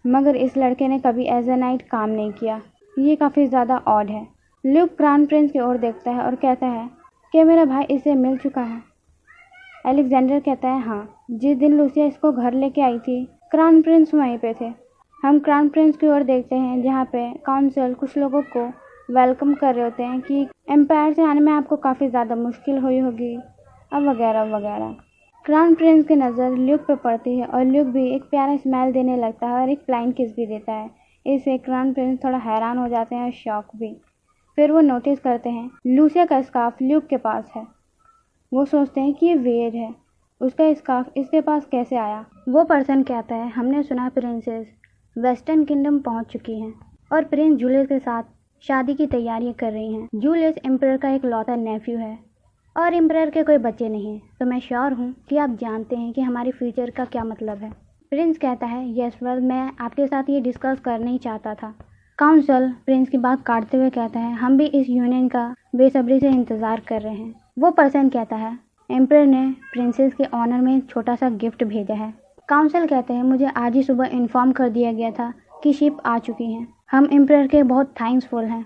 मगर इस लड़के ने कभी एज अ नाइट काम नहीं किया, ये काफ़ी ज़्यादा ऑड है। ल्यूक क्राउन प्रिंस की ओर देखता है और कहता है कि मेरा भाई इससे मिल चुका है। अलेक्जेंडर कहता है हाँ, जिस दिन लूसिया इसको घर लेके आई थी क्राउन प्रिंस वहीं पे थे। हम क्राउन प्रिंस की ओर देखते हैं जहाँ पे काउंसिल कुछ लोगों को वेलकम कर रहे होते हैं कि एम्पायर से आने में आपको काफ़ी ज़्यादा मुश्किल हुई होगी अब वगैरह वगैरह। क्राउन प्रिंस की नज़र ल्यूक पे पड़ती है और ल्यूक भी एक प्यारा स्माइल देने लगता है और एक फ्लाइंग किस भी देता है। इससे क्राउन प्रिंस थोड़ा हैरान हो जाते हैं और शॉक भी। फिर वो नोटिस करते हैं लूसिया का स्कार्फ ल्यूक के पास है। वो सोचते हैं कि ये वेयर है, उसका स्कार्फ इसके पास कैसे आया। वो पर्सन कहता है हमने सुना प्रिंसेस वेस्टर्न किंगडम पहुंच चुकी हैं और प्रिंस जूलियस के साथ शादी की तैयारियां कर रही हैं। जूलियस एम्परर का एक लौता नेफ्यू है और एम्परर के कोई बच्चे नहीं हैं, तो मैं श्योर हूँ कि आप जानते हैं कि हमारे फ्यूचर का क्या मतलब है। प्रिंस कहता है यस वेल मैं आपके साथ ये डिस्कस करना ही चाहता था। काउंसिल प्रिंस की बात काटते हुए कहता है हम भी इस यूनियन का बेसब्री से इंतज़ार कर रहे हैं। वो पर्सन कहता है एम्परर ने प्रिंसेस के ऑनर में एक छोटा सा गिफ्ट भेजा है। काउंसिल कहते हैं मुझे आज ही सुबह इन्फॉर्म कर दिया गया था कि शिप आ चुकी हैं, हम एम्परर के बहुत थैंक्सफुल हैं।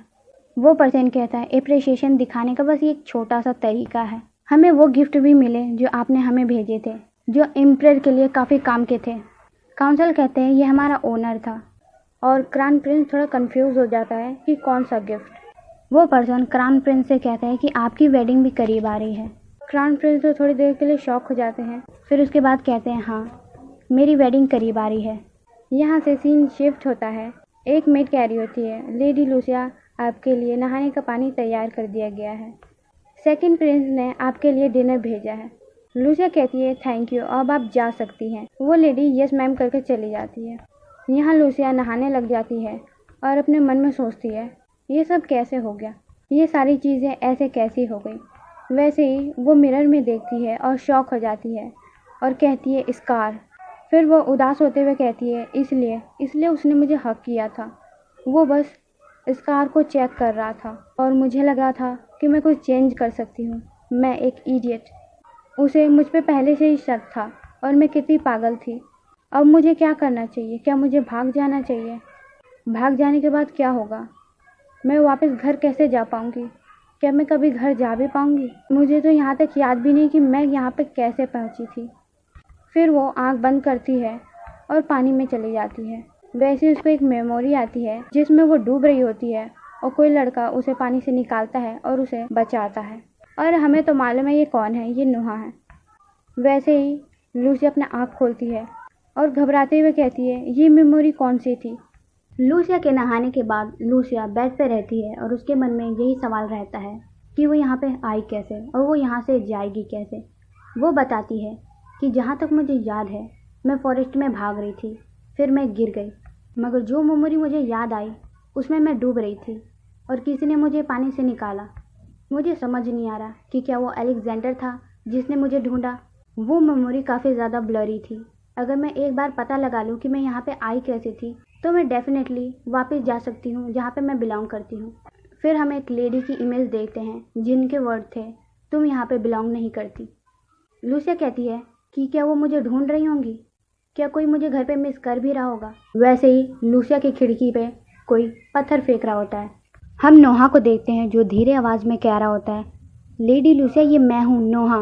वो पर्सन कहता है एप्रिसिएशन दिखाने का बस ये एक छोटा सा तरीका है, हमें वो गिफ्ट भी मिले जो आपने हमें भेजे थे जो एम्परर के लिए काफ़ी काम के थे। काउंसिल कहते हैं ये हमारा ओनर था और क्राउन प्रिंस थोड़ा कंफ्यूज हो जाता है कि कौन सा गिफ्ट। वो पर्सन क्राउन प्रिंस से कहता है कि आपकी वेडिंग भी करीब आ रही है। क्राउन प्रिंस तो थोड़ी देर के लिए शॉक हो जाते हैं, फिर उसके बाद कहते हैं हाँ मेरी वेडिंग करीब आ रही है। यहाँ से सीन शिफ्ट होता है, एक मेड कैरी होती है लेडी लूसिया आपके लिए नहाने का पानी तैयार कर दिया गया है, सेकंड प्रिंस ने आपके लिए डिनर भेजा है। लूसिया कहती है थैंक यू अब आप जा सकती हैं। वो लेडी यस मैम करके चली जाती है। यहाँ लूसिया नहाने लग जाती है और अपने मन में सोचती है ये सब कैसे हो गया, ये सारी चीज़ें ऐसे कैसी हो गई। वैसे ही वो मिरर में देखती है और शॉक हो जाती है और कहती है स्कार। फिर वो उदास होते हुए कहती है इसलिए उसने मुझे हक किया था, वो बस स्कार को चेक कर रहा था और मुझे लगा था कि मैं कुछ चेंज कर सकती हूँ। मैं एक इडियट, उसे मुझ पे पहले से ही शक था और मैं कितनी पागल थी। अब मुझे क्या करना चाहिए, क्या मुझे भाग जाना चाहिए? भाग जाने के बाद क्या होगा, मैं वापस घर कैसे जा पाऊँगी, क्या मैं कभी घर जा भी पाऊँगी? मुझे तो यहाँ तक याद भी नहीं कि मैं यहाँ पे कैसे पहुँची थी। फिर वो आँख बंद करती है और पानी में चली जाती है। वैसे उसको एक मेमोरी आती है जिसमें वो डूब रही होती है और कोई लड़का उसे पानी से निकालता है और उसे बचाता है। और हमें तो मालूम है ये कौन है, ये नोहा है। वैसे ही लूसी अपना आँख खोलती है और घबराते हुए कहती है, ये मेमोरी कौन सी थी। लूसिया के नहाने के बाद लूसिया बेड पे रहती है और उसके मन में यही सवाल रहता है कि वो यहाँ पे आई कैसे और वो यहाँ से जाएगी कैसे। वो बताती है कि जहाँ तक मुझे याद है मैं फॉरेस्ट में भाग रही थी, फिर मैं गिर गई, मगर जो मेमोरी मुझे याद आई उसमें मैं डूब रही थी और किसी ने मुझे पानी से निकाला। मुझे समझ नहीं आ रहा कि क्या वो अलेक्जेंडर था जिसने मुझे ढूंढा। वो मेमोरी काफ़ी ज़्यादा ब्लरी थी। अगर मैं एक बार पता लगा लूँ कि मैं यहाँ पे आई कैसे थी तो मैं डेफिनेटली वापस जा सकती हूँ जहाँ पे मैं बिलोंग करती हूँ। फिर हम एक लेडी की इमेज देखते हैं जिनके वर्ड थे, तुम यहाँ पे बिलोंग नहीं करती। लूसिया कहती है कि क्या वो मुझे ढूंढ रही होंगी, क्या कोई मुझे घर पे मिस कर भी रहा होगा। वैसे ही लूसिया की खिड़की पे कोई पत्थर फेंक रहा होता है। हम नोहा को देखते हैं जो धीरे आवाज़ में कह रहा होता है, लेडी लूसिया ये मैं हूँ नोहा।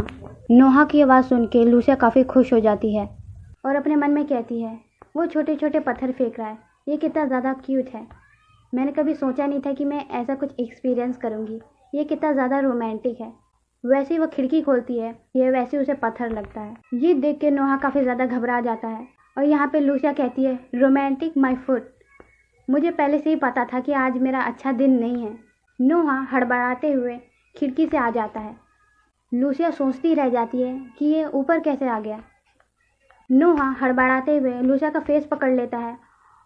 नोहा की आवाज़ सुन के लूसिया काफ़ी खुश हो जाती है और अपने मन में कहती है, वो छोटे छोटे पत्थर फेंक रहा है, ये कितना ज़्यादा क्यूट है। मैंने कभी सोचा नहीं था कि मैं ऐसा कुछ एक्सपीरियंस करूँगी, ये कितना ज़्यादा रोमांटिक है। वैसे ही वो खिड़की खोलती है, ये वैसे उसे पत्थर लगता है। ये देख के नोहा काफ़ी ज़्यादा घबरा जाता है और यहाँ पे लूसिया कहती है, रोमांटिक माई फुट। मुझे पहले से ही पता था कि आज मेरा अच्छा दिन नहीं है। नोहा हड़बड़ाते हुए खिड़की से आ जाता है। लूसिया सोचती रह जाती है कि ये ऊपर कैसे आ गया। नोहा हड़बड़ाते हुए लूसिया का फेस पकड़ लेता है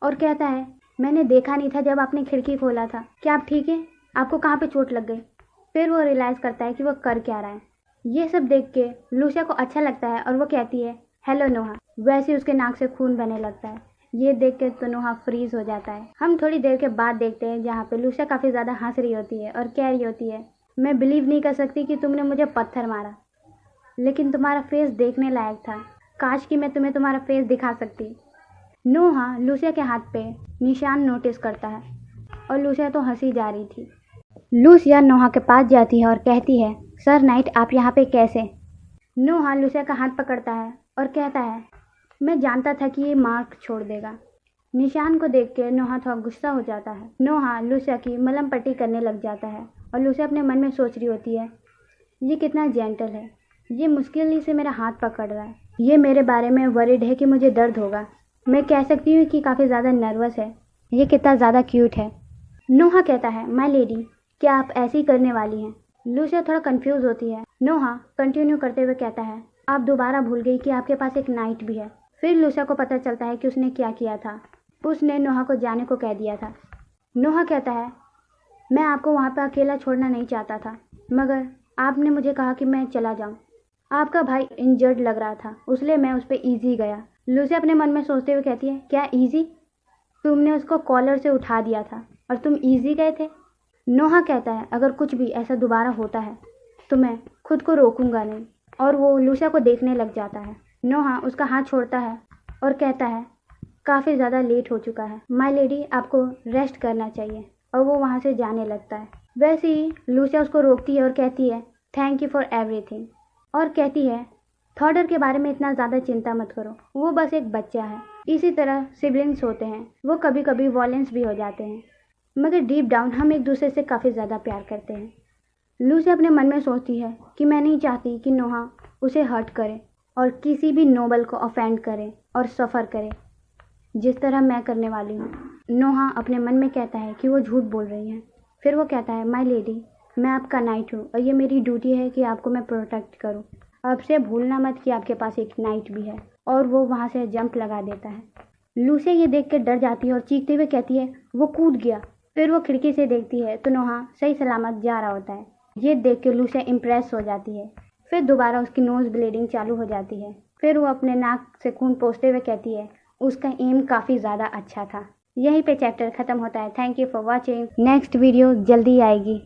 और कहता है, मैंने देखा नहीं था जब आपने खिड़की खोला था, क्या आप ठीक हैं? आपको कहाँ पे चोट लग गई? फिर वो रियलाइज़ करता है कि वो कर क्या रहा है। ये सब देख के लूसिया को अच्छा लगता है और वो कहती है, हेलो नोहा। वैसे उसके नाक से खून बहने लगता है। ये देख के तो नोहा फ्रीज हो जाता है। हम थोड़ी देर के बाद देखते हैं जहाँ पे लूसिया काफ़ी ज़्यादा हंस रही होती है और कह रही होती है, मैं बिलीव नहीं कर सकती कि तुमने मुझे पत्थर मारा, लेकिन तुम्हारा फेस देखने लायक था। काश कि मैं तुम्हें तुम्हारा फेस दिखा सकती। नोहा लूसिया के हाथ पे निशान नोटिस करता है और लूसिया तो हंसी जा रही थी। लूसिया नोहा के पास जाती है और कहती है, सर नाइट आप यहाँ पे कैसे? नोहा लूसिया का हाथ पकड़ता है और कहता है, मैं जानता था कि ये मार्क छोड़ देगा। निशान को देख के नोहा थोड़ा गुस्सा हो जाता है। नोहा लूसिया की मलहम पट्टी करने लग जाता है और लूसिया अपने मन में सोच रही होती है, ये कितना जेंटल है, ये मुश्किल से मेरा हाथ पकड़ रहा है, ये मेरे बारे में वरीड है कि मुझे दर्द होगा। मैं कह सकती हूँ कि काफ़ी ज़्यादा नर्वस है, ये कितना ज़्यादा क्यूट है। नोहा कहता है, माय लेडी क्या आप ऐसे ही करने वाली हैं? लूसिया थोड़ा कंफ्यूज होती है। नोहा कंटिन्यू करते हुए कहता है, आप दोबारा भूल गई कि आपके पास एक नाइट भी है। फिर लूसिया को पता चलता है कि उसने क्या किया था, उसने नोहा को जाने को कह दिया था। नोहा कहता है, मैं आपको वहाँ पर अकेला छोड़ना नहीं चाहता था, मगर आपने मुझे कहा कि मैं चला जाऊँ। आपका भाई इंजर्ड लग रहा था, इसलिए मैं उस पर ईजी गया। लूसिया अपने मन में सोचते हुए कहती है, क्या ईजी? तुमने उसको कॉलर से उठा दिया था और तुम ईजी गए थे। नोहा कहता है, अगर कुछ भी ऐसा दोबारा होता है तो मैं खुद को रोकूंगा नहीं। और वो लूसिया को देखने लग जाता है। नोहा उसका हाथ छोड़ता है और कहता है, काफ़ी ज़्यादा लेट हो चुका है, माय लेडी आपको रेस्ट करना चाहिए। और वो वहाँ से जाने लगता है। वैसे ही लूसिया उसको रोकती है और कहती है, थैंक यू फॉर एवरीथिंग। और कहती है, थॉडर के बारे में इतना ज़्यादा चिंता मत करो, वो बस एक बच्चा है। इसी तरह सिबलिंग्स होते हैं, वो कभी कभी वॉयलेंस भी हो जाते हैं, मगर डीप डाउन हम एक दूसरे से काफ़ी ज़्यादा प्यार करते हैं। लूसिया अपने मन में सोचती है कि मैं नहीं चाहती कि नोहा उसे हर्ट करे और किसी भी नोबल को ऑफेंड करे और सफ़र करे जिस तरह मैं करने वाली हूँ। नोहा अपने मन में कहता है कि वो झूठ बोल रही है। फिर वो कहता है, माय लेडी मैं आपका नाइट हूँ और ये मेरी ड्यूटी है कि आपको मैं प्रोटेक्ट करूँ। अब से भूलना मत कि आपके पास एक नाइट भी है। और वो वहाँ से जंप लगा देता है। लूसिया ये देख कर डर जाती है और चीखते हुए कहती है, वो कूद गया। फिर वो खिड़की से देखती है तो नोहा सही सलामत जा रहा होता है। ये देख के लूसिया इम्प्रेस हो जाती है। फिर दोबारा उसकी नोज़ ब्लीडिंग चालू हो जाती है। फिर वो अपने नाक से खून पोंछते हुए कहती है, उसका एम काफ़ी ज़्यादा अच्छा था। यहीं पे चैप्टर ख़त्म होता है। Thank you for watching. Next video जल्दी आएगी।